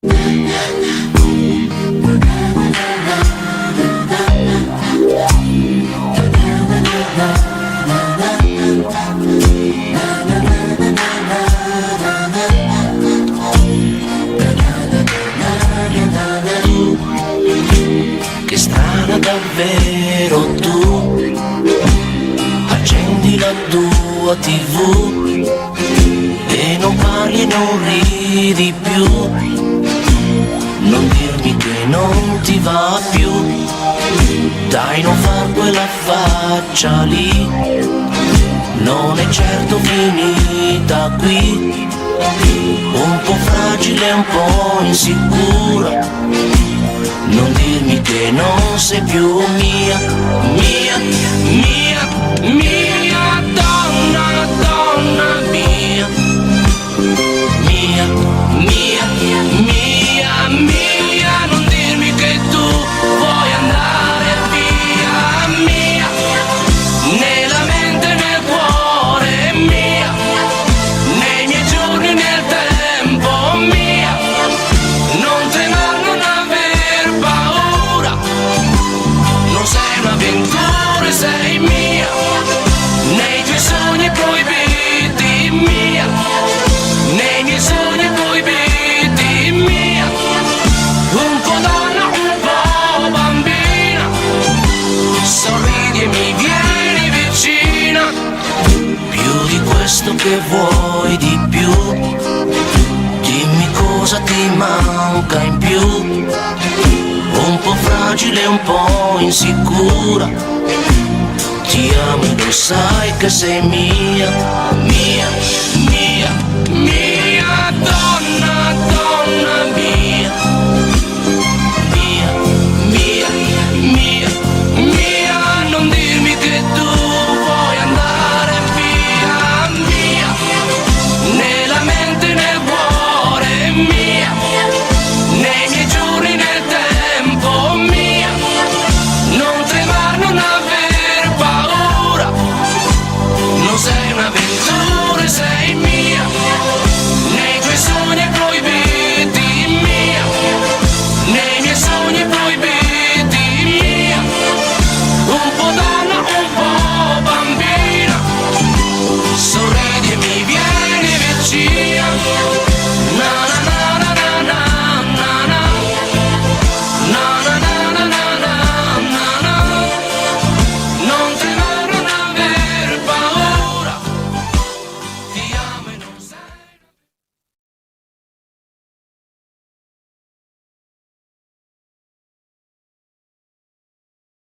Che strana davvero tu, accendi la tua TV e non parli e non ridi più, non dirmi che non ti va più, dai non far quella faccia lì, non è certo finita qui, un po' fragile, un po' insicura, non dirmi che non sei più mia, mia, mia, mia donna, donna mia, mia, mia, mia, mia, non dirmi che tu vuoi andare via, mia, nella mente e nel cuore, mia, nei miei giorni e nel tempo, mia, non tremare, non aver paura, non sei un'avventura, sei mia, nei tuoi sogni proibiti, mia, nei miei sogni proibiti, mia, un po' donna, un po' bambina, sorridi e mi vieni vicina, più di questo che vuoi di più, dimmi cosa ti manca in più, un po' fragile, un po' insicura, ti amo e lo sai che sei mia, mia,